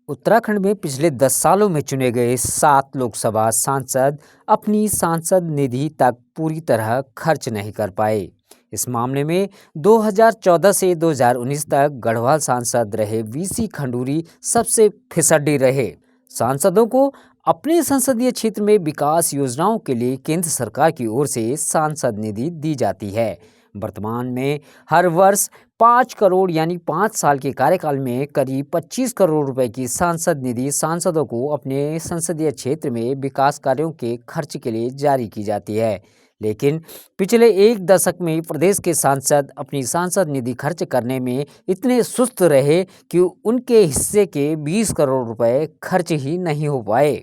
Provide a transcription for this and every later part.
उत्तराखंड में पिछले 10 सालों में चुने गए 7 लोकसभा सांसद अपनी सांसद निधि तक पूरी तरह खर्च नहीं कर पाए। इस मामले में 2014 से 2019 तक गढ़वाल सांसद रहे वीसी खंडूरी सबसे फिसड्डी रहे। सांसदों को अपने संसदीय क्षेत्र में विकास योजनाओं के लिए केंद्र सरकार की ओर से सांसद निधि दी जाती है। वर्तमान में हर वर्ष 5 करोड़ यानी 5 साल के कार्यकाल में करीब 25 करोड़ रुपए की सांसद निधि सांसदों को अपने संसदीय क्षेत्र में विकास कार्यों के खर्च के लिए जारी की जाती है। लेकिन पिछले एक दशक में प्रदेश के सांसद अपनी सांसद निधि खर्च करने में इतने सुस्त रहे कि उनके हिस्से के 20 करोड़ रुपए खर्च ही नहीं हो पाए।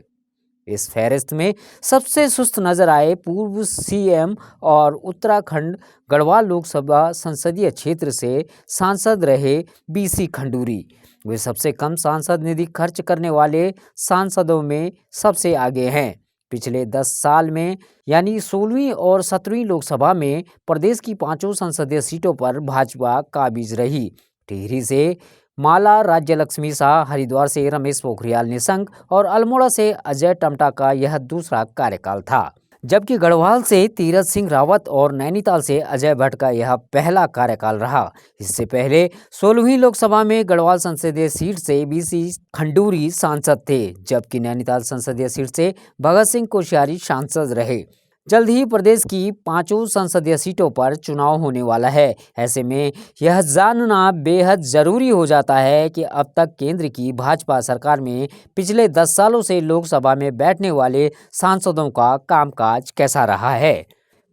इस फहरिस्त में सबसे सुस्त नजर आए पूर्व सीएम और उत्तराखंड गढ़वाल लोकसभा संसदीय क्षेत्र से सांसद रहे बीसी खंडूरी। वे सबसे कम सांसद निधि खर्च करने वाले सांसदों में सबसे आगे हैं। पिछले 10 साल में यानी 16वीं और 17वीं लोकसभा में प्रदेश की 5 संसदीय सीटों पर भाजपा काबिज रही। टिहरी से माला राज्य लक्ष्मी शाह, हरिद्वार से रमेश पोखरियाल निशंक और अल्मोड़ा से अजय टम्टा का यह दूसरा कार्यकाल था, जबकि गढ़वाल से तीरथ सिंह रावत और नैनीताल से अजय भट्ट का यह पहला कार्यकाल रहा। इससे पहले 16वीं लोकसभा में गढ़वाल संसदीय सीट से बीसी खंडूरी सांसद थे, जबकि नैनीताल संसदीय सीट से भगत सिंह कोश्यारी सांसद रहे। जल्द ही प्रदेश की 5 संसदीय सीटों पर चुनाव होने वाला है। ऐसे में यह जानना बेहद जरूरी हो जाता है कि अब तक केंद्र की भाजपा सरकार में पिछले 10 सालों से लोकसभा में बैठने वाले सांसदों का कामकाज कैसा रहा है।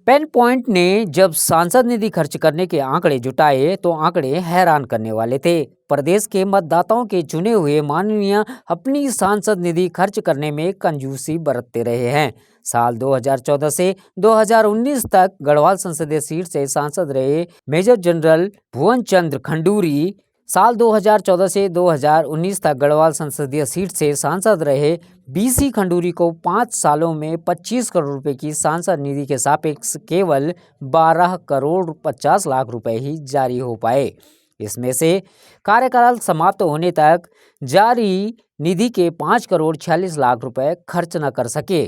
पेन पॉइंट ने जब सांसद निधि खर्च करने के आंकड़े जुटाए तो आंकड़े हैरान करने वाले थे। प्रदेश के मतदाताओं के चुने हुए माननीय अपनी सांसद निधि खर्च करने में कंजूसी बरतते रहे हैं। साल 2014 से 2019 तक गढ़वाल संसदीय सीट से सांसद रहे मेजर जनरल भुवन चंद्र खंडूरी, साल 2014 से 2019 तक गढ़वाल संसदीय सीट से सांसद रहे बीसी खंडूरी को 5 सालों में 25 करोड़ रुपए की सांसद निधि के सापेक्ष केवल 12 करोड़ 50 लाख रुपए ही जारी हो पाए। इसमें से कार्यकाल समाप्त होने तक जारी निधि के 5 करोड़ 46 लाख रुपए खर्च न कर सके।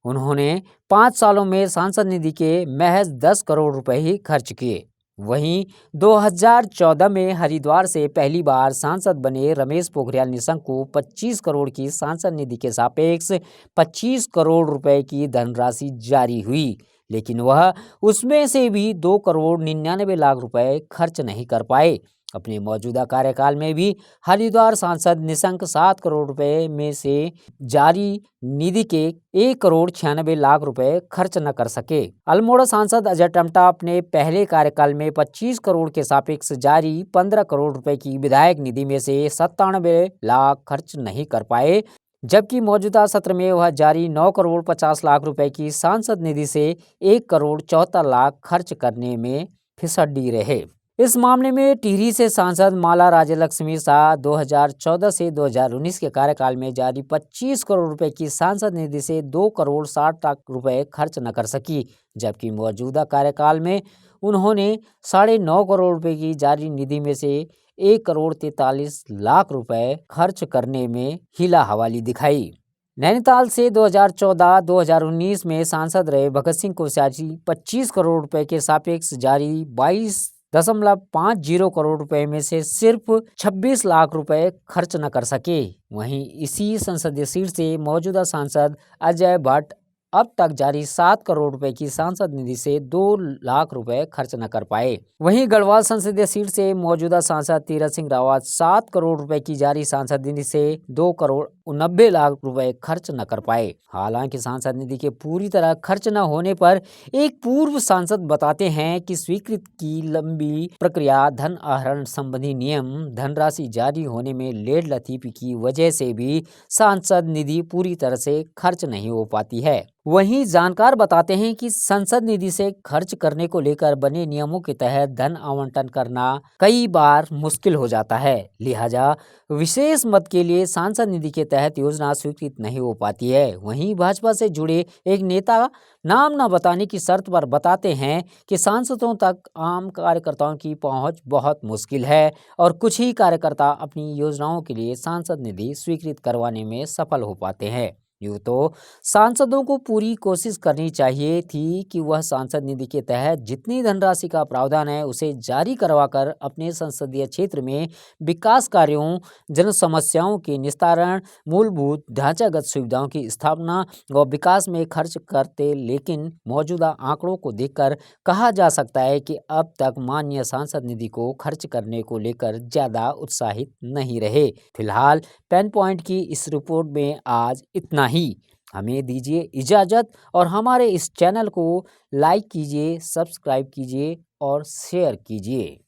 उन्होंने 5 सालों में सांसद निधि के महज 10 करोड़ रुपए ही खर्च किए। वहीं 2014 में हरिद्वार से पहली बार सांसद बने रमेश पोखरियाल निशंक को 25 करोड़ की सांसद निधि के सापेक्ष 25 करोड़ रुपए की धनराशि जारी हुई, लेकिन वह उसमें से भी 2 करोड़ 99 लाख रुपए खर्च नहीं कर पाए। अपने मौजूदा कार्यकाल में भी हरिद्वार सांसद निशंक 7 करोड़ रुपए में से जारी निधि के 1 करोड़ 96 लाख रुपए खर्च न कर सके। अल्मोड़ा सांसद अजय टम्टा अपने पहले कार्यकाल में 25 करोड़ के सापेक्ष जारी 15 करोड़ रुपए की विधायक निधि में से 97 लाख खर्च नहीं कर पाए, जबकि मौजूदा सत्र में वह जारी 9 करोड़ 50 लाख रुपए की सांसद निधि से 1 करोड़ 74 लाख खर्च करने में फिसड्डी रहे। इस मामले में टिहरी से सांसद माला राज्य लक्ष्मी शाह 2014 से 2019 के कार्यकाल में जारी 25 करोड़ रुपए की सांसद निधि से 2 करोड़ 60 लाख रुपए खर्च न कर सकी, जबकि मौजूदा कार्यकाल में उन्होंने 9.5 करोड़ रुपए की जारी निधि में से 1 करोड़ 43 लाख रुपए खर्च करने में हीला हवाली दिखाई। नैनीताल से 2014-2019 में सांसद रहे भगत सिंह कोश्यारी 25 करोड़ रुपए के सापेक्ष जारी 22.50 करोड़ रुपए में से सिर्फ 26 लाख रुपए खर्च न कर सके। वहीं इसी संसदीय सीट से मौजूदा सांसद अजय भट्ट अब तक जारी 7 करोड़ रुपए की सांसद निधि से 2 लाख रुपए खर्च न कर पाए। वहीं गढ़वाल संसदीय सीट से मौजूदा सांसद तीरथ सिंह रावत 7 करोड़ रुपए की जारी सांसद निधि से 2 करोड़ 90 लाख रुपए खर्च न कर पाए। हालांकि सांसद निधि के पूरी तरह खर्च न होने पर एक पूर्व सांसद बताते हैं कि स्वीकृत की लंबी प्रक्रिया, धन आहरण संबंधी नियम, धनराशि जारी होने में लेट लतीफी की वजह से भी सांसद निधि पूरी तरह से खर्च नहीं हो पाती है। वहीं जानकार बताते हैं कि संसद निधि से खर्च करने को लेकर बने नियमों के तहत धन आवंटन करना कई बार मुश्किल हो जाता है। लिहाजा विशेष मद के लिए सांसद निधि के तहत योजना स्वीकृत नहीं हो पाती है। वहीं भाजपा से जुड़े एक नेता नाम न बताने की शर्त पर बताते हैं कि सांसदों तक आम कार्यकर्ताओं की पहुंच बहुत मुश्किल है और कुछ ही कार्यकर्ता अपनी योजनाओं के लिए सांसद निधि स्वीकृत करवाने में सफल हो पाते हैं। यूँ तो सांसदों को पूरी कोशिश करनी चाहिए थी कि वह सांसद निधि के तहत जितनी धनराशि का प्रावधान है उसे जारी करवाकर अपने संसदीय क्षेत्र में विकास कार्यों, जन समस्याओं के निस्तारण, मूलभूत ढांचागत सुविधाओं की स्थापना व विकास में खर्च करते। लेकिन मौजूदा आंकड़ों को देखकर कहा जा सकता है कि अब तक माननीय सांसद निधि को खर्च करने को लेकर ज़्यादा उत्साहित नहीं रहे। फिलहाल 10 पॉइंट की इस रिपोर्ट में आज इतना ही। हमें दीजिए इजाज़त और हमारे इस चैनल को लाइक कीजिए, सब्सक्राइब कीजिए और शेयर कीजिए।